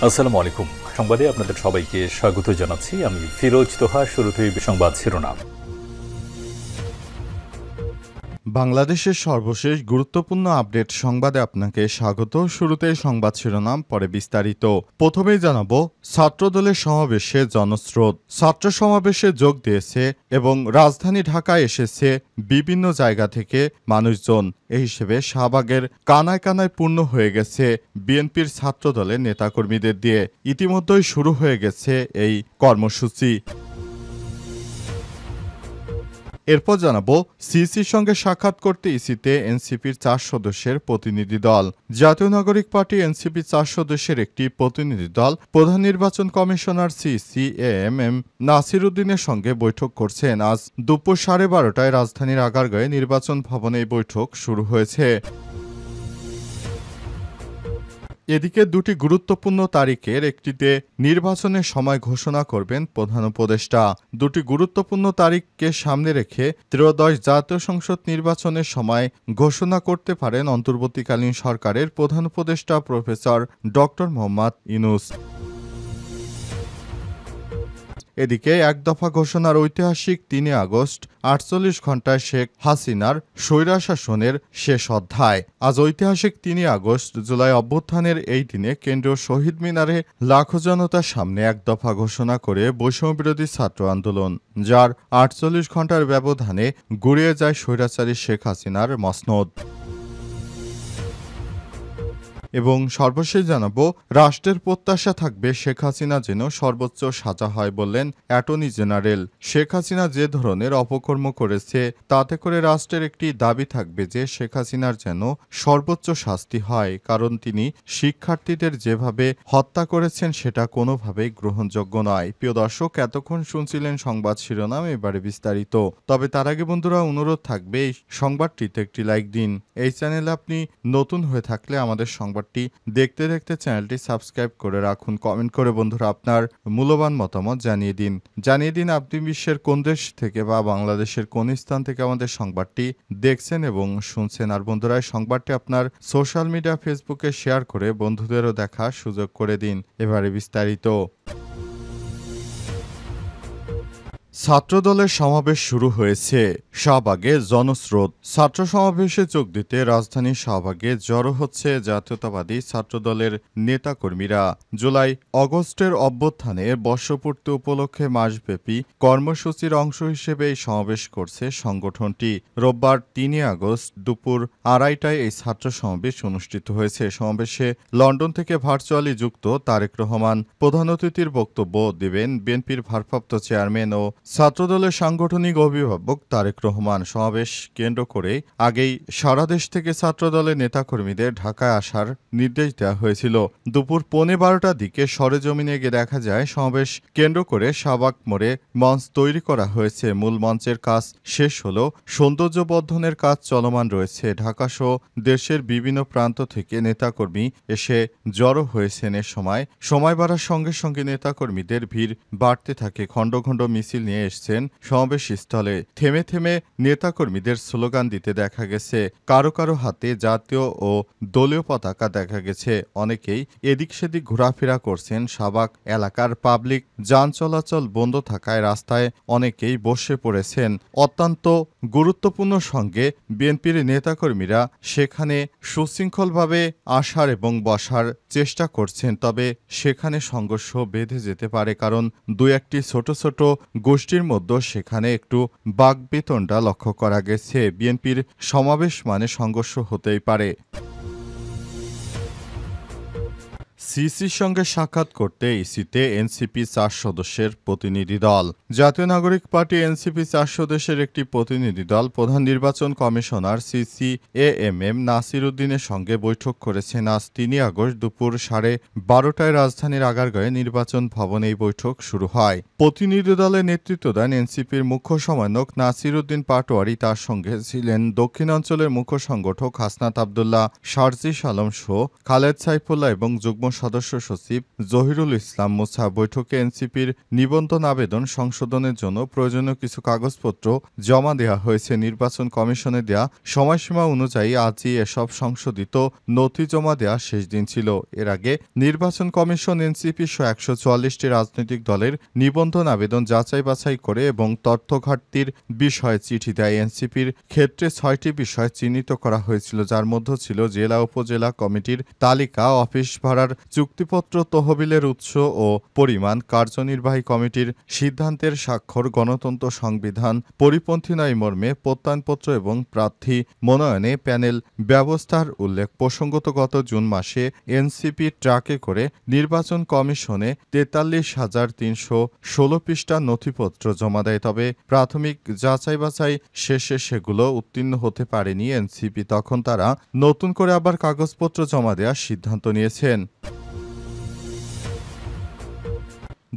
আসসালামু আলাইকুম। সংবাদে আপনাদের সবাইকে স্বাগত জানাচ্ছি। আমি ফিরোজ তোহা। শুরুতেই সংবাদ শিরোনাম। বাংলাদেশের সর্বশেষ গুরুত্বপূর্ণ আপডেট সংবাদে আপনাকে স্বাগত। শুরুতে সংবাদ শিরোনাম, পরে বিস্তারিত। প্রথমেই জানাবো, ছাত্রদলের সমাবেশে জনস্রোত। ছাত্র সমাবেশে যোগ দিয়েছে এবং রাজধানী ঢাকায় এসেছে বিভিন্ন জায়গা থেকে মানুষজন। এই হিসেবে শাহবাগের কানায় কানায় পূর্ণ হয়ে গেছে বিএনপির ছাত্রদলের নেতাকর্মীদের দিয়ে। ইতিমধ্যেই শুরু হয়ে গেছে এই কর্মসূচি। এরপর জানাবো, সিইসির সঙ্গে সাক্ষাৎ করতে ইসিতে এনসিপির 4 সদস্যের প্রতিনিধি দল। জাতীয় নাগরিক পার্টি এনসিপি 4 সদস্যের একটি প্রতিনিধি দল প্রধান নির্বাচন কমিশনার সিইসি এএমএম নাসির উদ্দিনের সঙ্গে বৈঠক করছেন। আজ দুপুর 12:30টায় রাজধানীর আগারগাঁয়ে নির্বাচন ভবনে এই বৈঠক শুরু হয়েছে। এদিকে দুটি গুরুত্বপূর্ণ তারিখের একটিতে নির্বাচনের সময় ঘোষণা করবেন প্রধান উপদেষ্টা। দুটি গুরুত্বপূর্ণ তারিখকে সামনে রেখে ত্রয়োদশ জাতীয় সংসদ নির্বাচনের সময় ঘোষণা করতে পারেন অন্তর্বর্তীকালীন সরকারের প্রধান উপদেষ্টা প্রফেসর ডক্টর মোহাম্মদ ইউনূস। এদিকে এক দফা ঘোষণার ঐতিহাসিক ৩ আগস্ট ৪৮ ঘণ্টায় শেখ হাসিনার স্বৈরশাসনের শেষ অধ্যায়। আজ ঐতিহাসিক ৩ আগস্ট জুলাই অভ্যুত্থানের এই দিনে কেন্দ্রীয় শহীদ মিনারে লাখো জনতার সামনে এক দফা ঘোষণা করে বৈষম্যবিরোধী ছাত্র আন্দোলন, যার ৪৮ ঘণ্টার ব্যবধানে গুড়িয়ে যায় স্বৈরাচারী শেখ হাসিনার মসনদ। এবং সর্বশেষ জানাবো, রাষ্ট্রের প্রত্যাশা থাকবে শেখ হাসিনা যেন সর্বোচ্চ সাজা হয় বললেন অ্যাটর্নি জেনারেল। শেখ হাসিনা যে ধরনের অপকর্ম করেছে তাতে করে রাষ্ট্রের একটি দাবি থাকবে যে শেখ হাসিনার যেন সর্বোচ্চ শাস্তি হয়, কারণ তিনি শিক্ষার্থীদের যেভাবে হত্যা করেছেন সেটা কোনোভাবেই গ্রহণযোগ্য নয়। প্রিয় দর্শক, এতক্ষণ শুনছিলেন সংবাদ শিরোনাম, এবারে বিস্তারিত। তবে তার আগে বন্ধুরা, অনুরোধ থাকবে এই সংবাদটিতে একটি লাইক দিন। এই চ্যানেলে আপনি নতুন হয়ে থাকলে আমাদের সংবাদ দেখতে দেখতে চ্যানেলটি সাবস্ক্রাইব করে রাখুন। কমেন্ট করে বন্ধুরা আপনার মূল্যবান মতামত জানিয়ে দিন আপনি বিশ্বের কোন দেশ থেকে বা বাংলাদেশের কোন স্থান থেকে আমাদের সংবাদটি দেখছেন এবং শুনছেন। আর বন্ধুরা, এই সংবাদটি আপনার সোশ্যাল মিডিয়া ফেসবুকে শেয়ার করে বন্ধুদেরও দেখার সুযোগ করে দিন। এবারে বিস্তারিত। ছাত্রদলের সমাবেশ শুরু হয়েছে। শাহবাগে জনস্রোত। ছাত্র সমাবেশে যোগ দিতে রাজধানীর শাহবাগে জড়ো হচ্ছে জাতীয়তাবাদী ছাত্রদলের নেতাকর্মীরা। জুলাই অগস্টের অভ্যুত্থানের বর্ষপূর্তি উপলক্ষে মাসব্যাপী কর্মসূচির অংশ হিসেবে এই সমাবেশ করছে সংগঠনটি। রোববার ৩ আগস্ট দুপুর ২:৩০টায় এই ছাত্র সমাবেশ অনুষ্ঠিত হয়েছে। সমাবেশে লন্ডন থেকে ভার্চুয়ালি যুক্ত তারেক রহমান প্রধান অতিথির বক্তব্য দেবেন বিএনপির ভারপ্রাপ্ত চেয়ারম্যান ও ছাত্রদলের সাংগঠনিক অভিভাবক তারেক রহমান। সমাবেশ কেন্দ্র করে আগেই সারা দেশ থেকে ছাত্রদলের নেতাকর্মীদের ঢাকায় আসার নির্দেশ দেওয়া হয়েছিল। দুপুর 12:15টার দিকে সরেজমিনে গিয়ে দেখা যায় সমাবেশ কেন্দ্র করে শাহবাগ মোড়ে মঞ্চ তৈরি করা হয়েছে। মূল মঞ্চের কাজ শেষ হলেও সৌন্দর্যবর্ধনের কাজ চলমান রয়েছে। ঢাকাসহ দেশের বিভিন্ন প্রান্ত থেকে নেতাকর্মী এসে জড়ো হয়েছেন। এ সময় বাড়ার সঙ্গে সঙ্গে নেতাকর্মীদের ভিড় বাড়তে থাকে। খণ্ড খণ্ড মিছিল নিয়ে এসছেন সমাবেশ স্থলে। থেমে থেমে নেতাকর্মীদের স্লোগান দিতে দেখা গেছে। কারো কারো হাতে জাতীয় ও দলীয় পতাকা দেখা গেছে। অনেকেই এদিক সেদিক ঘোরাফেরা করছেন। শাহবাগ এলাকার পাবলিক যান চলাচল বন্ধ থাকায় রাস্তায় অনেকেই বসে পড়েছেন। অত্যন্ত গুরুত্বপূর্ণ সঙ্গে বিএনপির নেতাকর্মীরা সেখানে সুশৃঙ্খলভাবে আসার এবং বসার চেষ্টা করছেন। তবে সেখানে সংঘর্ষ বেঁধে যেতে পারে, কারণ দু একটি ছোট ছোট গোষ্ঠীর মধ্যে সেখানে একটু বাকবিতণ্ডা লক্ষ্য করা গেছে। বিএনপির সমাবেশ মানে সংঘর্ষ হতেই পারে। সিইসির সঙ্গে সাক্ষাৎ করতে ইসিতে এনসিপি 4 সদস্যের প্রতিনিধি দল। জাতীয় নাগরিক পার্টি এনসিপি 4 সদস্যের একটি প্রতিনিধি দল প্রধান নির্বাচন কমিশনার সিইসি এএমএম নাসির উদ্দিনের সঙ্গে বৈঠক করেছেন। আজ ৩ আগস্ট দুপুর 12:30টায় রাজধানীর আগারগাঁয়ে নির্বাচন ভবনে এই বৈঠক শুরু হয়। প্রতিনিধি দলের নেতৃত্ব দেন এনসিপির মুখ্য সমন্বয়ক নাসির উদ্দিন পাটোয়ারি। তার সঙ্গে ছিলেন দক্ষিণাঞ্চলের মুখ্য সংগঠক হাসনাত আবদুল্লাহ, শারজিস আলম সহ খালেদ সাইফুল্লাহ এবং যুগ্ম সদস্য সচিব জহিরুল ইসলাম মুসা বৈঠকে এনসিপির নিবন্ধন আবেদন সংশোধনের জন্য প্রয়োজনীয় কিছু কাগজপত্র জমা দেওয়া হয়েছে। নির্বাচন কমিশনে দেয়া সময়সীমা অনুযায়ী আজই এসব সংশোধিত নথি জমা দেওয়া শেষ দিন ছিল। এর আগে নির্বাচন কমিশন এনসিপি সহ ১৪৪টি রাজনৈতিক দলের নিবন্ধন আবেদন যাচাই বাছাই করে এবং তথ্য ঘাটতির বিষয়ে চিঠি দেয়। এনসিপির ক্ষেত্রে ৬টি বিষয় চিহ্নিত করা হয়েছিল, যার মধ্যে ছিল জেলা উপজেলা কমিটির তালিকা, অফিস ভাড়ার চুক্তিপত্র, তহবিলের উৎস ও পরিমাণ, কার্যনির্বাহী কমিটির সিদ্ধান্তের স্বাক্ষর, গণতন্ত্র সংবিধান পরিপন্থী নয় মর্মে প্রত্যয়নপত্র এবং প্রার্থী মনোনয়নে প্যানেল ব্যবস্থার উল্লেখ। প্রসঙ্গত গত জুন মাসে এনসিপি ট্রাকে করে নির্বাচন কমিশনে ৪৩,৩১৬ পৃষ্ঠা নথিপত্র জমা দেয়। তবে প্রাথমিক যাচাই বাছাই শেষে সেগুলো উত্তীর্ণ হতে পারেনি এনসিপি। তখন তারা নতুন করে আবার কাগজপত্র জমা দেওয়ার সিদ্ধান্ত নিয়েছেন।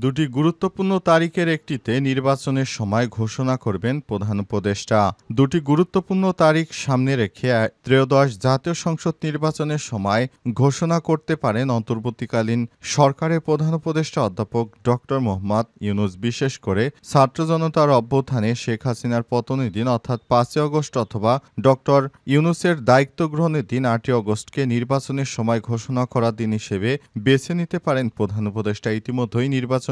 দুটি গুরুত্বপূর্ণ তারিখের একটিতে নির্বাচনের সময় ঘোষণা করবেন প্রধান উপদেষ্টা। দুটি গুরুত্বপূর্ণ তারিখ সামনে রেখে ত্রয়োদশ জাতীয় সংসদ নির্বাচনের সময় ঘোষণা করতে পারেন অন্তর্বর্তীকালীন সরকারের প্রধান উপদেষ্টা অধ্যাপক ড. মোহাম্মদ ইউনূস। বিশেষ করে ছাত্র জনতার অভ্যুত্থানে শেখ হাসিনার পতনের দিন অর্থাৎ ৫ই আগস্ট অথবা ড. ইউনূসের দায়িত্ব গ্রহণের দিন ৮ই আগস্টকে নির্বাচনের সময় ঘোষণা করার দিন হিসেবে বেছে নিতে পারেন প্রধান উপদেষ্টা। ইতিমধ্যেই নির্বাচনের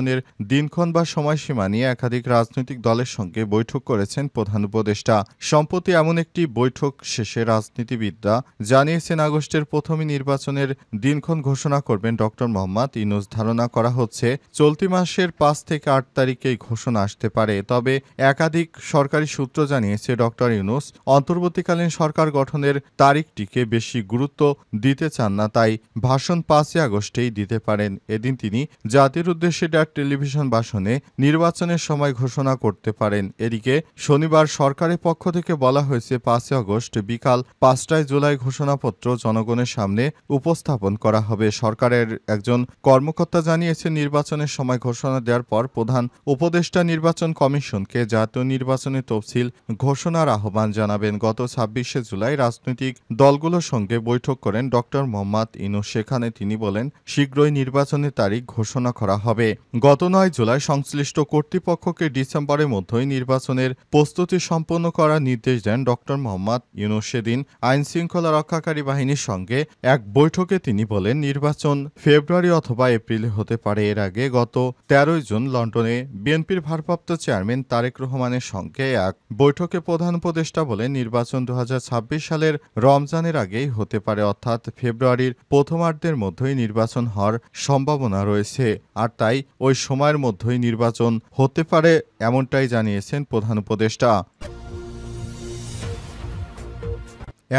দিনক্ষণ বা সময়সীমা নিয়ে একাধিক রাজনৈতিক দলের সঙ্গে বৈঠক করেছেন প্রধান উপদেষ্টা। সম্প্রতি এমন একটি বৈঠক শেষে রাজনীতিবিদরা জানিয়েছেন আগস্টের প্রথমে নির্বাচনের দিনক্ষণ ঘোষণা করবেন ড. মোহাম্মদ ইউনূস। ধারণা করা হচ্ছে চলতি মাসের ৫ থেকে ৮ তারিখেই ঘোষণা আসতে পারে। তবে একাধিক সরকারি সূত্র জানিয়েছে ড. ইউনূস অন্তর্বর্তীকালীন সরকার গঠনের তারিখটিকে বেশি গুরুত্ব দিতে চান না, তাই ভাষণ ৫ই আগস্টেই দিতে পারেন। এদিন তিনি জাতির উদ্দেশ্যে টেলিভিশন ভাষণে নির্বাচনের সময় ঘোষণা করতে পারেন। এদিকে শনিবার সরকারের পক্ষ থেকে বলা হয়েছে ৫ই আগস্ট বিকাল ৫টায় জুলাই ঘোষণাপত্র জনগণের সামনে উপস্থাপন করা হবে। সরকারের একজন কর্মকর্তা জানিয়েছেন নির্বাচনের সময় ঘোষণা দেওয়ার পর প্রধান উপদেষ্টা নির্বাচন কমিশনকে জাতীয় নির্বাচনের তফসিল ঘোষণার আহ্বান জানাবেন। গত ২৬শে জুলাই রাজনৈতিক দলগুলোর সঙ্গে বৈঠক করেন ড. মোহাম্মদ ইউনূস। সেখানে তিনি বলেন শীঘ্রই নির্বাচনের তারিখ ঘোষণা করা হবে। গত ৯ জুলাই সংশ্লিষ্ট কর্তৃপক্ষকে ডিসেম্বরের মধ্যেই নির্বাচনের প্রস্তুতি সম্পন্ন করার নির্দেশ দেন ড. মোহাম্মদ ইউনূস। সেদিন আইনশৃঙ্খলা রক্ষাকারী বাহিনীর সঙ্গে এক বৈঠকে তিনি বলেন নির্বাচন ফেব্রুয়ারি অথবা এপ্রিলে হতে পারে। এর আগে গত ১৩ জুন লন্ডনে বিএনপির ভারপ্রাপ্ত চেয়ারম্যান তারেক রহমানের সঙ্গে এক বৈঠকে প্রধান উপদেষ্টা বলেন নির্বাচন ২০২৬ সালের রমজানের আগেই হতে পারে, অর্থাৎ ফেব্রুয়ারির প্রথমার্ধের মধ্যেই নির্বাচন হওয়ার সম্ভাবনা রয়েছে। আর তাই ওই সময়ের মধ্যেই নির্বাচন হতে পারে, এমনটাই জানিয়েছেন প্রধান উপদেষ্টা।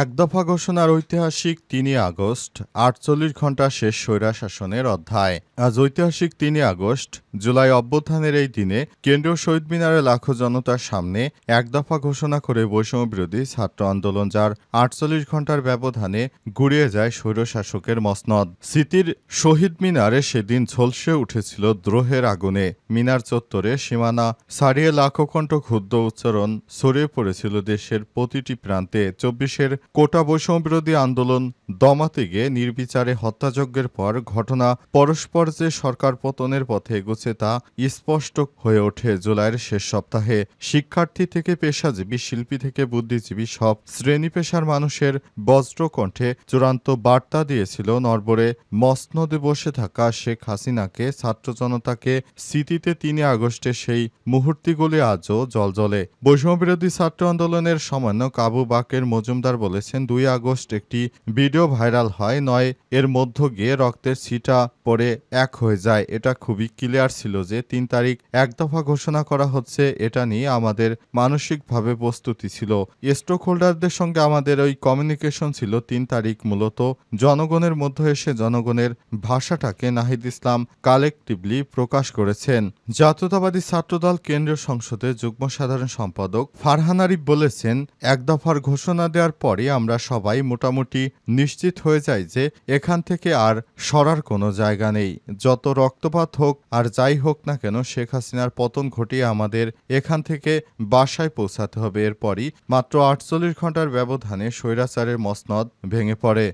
একদফা ঘোষণার ঐতিহাসিক ৩ আগস্ট ৪৮ ঘণ্টা শেষ স্বৈরশাসনের অধ্যায়। আজ ঐতিহাসিক ৩ আগস্ট জুলাই অভ্যুত্থানের এই দিনে কেন্দ্রীয় শহীদ মিনারে লাখো জনতার সামনে একদফা ঘোষণা করে বৈষম্য বিরোধী ছাত্র আন্দোলন, যার ৪৮ ঘণ্টার ব্যবধানে গুড়িয়ে যায় স্বৈরশাসকের মসনদ। স্মৃতির শহীদ মিনারে সেদিন ঝলসে উঠেছিল দ্রোহের আগুনে। মিনার চত্বরে সীমানা ছাড়িয়ে লাখো কণ্ঠ ক্ষুব্ধ উচ্চারণ ছড়িয়ে পড়েছিল দেশের প্রতিটি প্রান্তে। ২৪-এর কোটা বৈষম্য বিরোধী আন্দোলন দমাতে গিয়ে নির্বিচারে হত্যাযজ্ঞের পর ঘটনা পরস্পর যে সরকার পতনের পথে এগোচ্ছে তা স্পষ্ট হয়ে ওঠে জুলাইয়ের শেষ সপ্তাহে। শিক্ষার্থী থেকে পেশাজীবী, শিল্পী থেকে বুদ্ধিজীবী সব শ্রেণী পেশার মানুষের বজ্র কণ্ঠে চূড়ান্ত বার্তা দিয়েছিল নরবরে মসনদে বসে থাকা শেখ হাসিনাকে। ছাত্র জনতাকে স্মৃতিতে ৩ আগস্টে সেই মুহূর্তগুলি আজও জলজলে। বৈষম্য বিরোধী ছাত্র আন্দোলনের সমন্বয়ক আবু বাকের মজুমদার বলেছেন ২ আগস্ট একটি ভিডিও ভাইরাল হয়, নয় এর মধ্য গিয়ে রক্তের ছিটা পড়ে এক হয়ে যায়। এটা খুবই ক্লিয়ার ছিল যে ৩ তারিখ একদফা ঘোষণা করা হচ্ছে, এটা নিয়ে আমাদের মানসিকভাবে প্রস্তুতি ছিল। স্টক হোল্ডারদের সঙ্গে আমাদের ওই কমিউনিকেশন ছিল। ৩ তারিখ মূলত জনগণের মধ্যে এসে জনগণের ভাষাটাকে নাহিদ ইসলাম কালেকটিভলি প্রকাশ করেছেন। জাতীয়তাবাদী ছাত্রদল কেন্দ্রীয় সংসদের যুগ্ম সাধারণ সম্পাদক ফারহান আরিফ বলেছেন এক দফার ঘোষণা দেওয়ার পরে আমরা সবাই মোটামুটি নিশ্চিত হয়ে যাই যে এখান থেকে আর সরার কোনো জায়গা নেই। যত রক্তপাত হোক আর যাই হোক না কেন শেখ হাসিনার পতন ঘটিয়ে আমাদের এখান থেকে বাসায় পৌঁছাতে হবে। এরপরই মাত্র ৪৮ ঘণ্টার ব্যবধানে স্বৈরাচারের মসনদ ভেঙে পড়ে।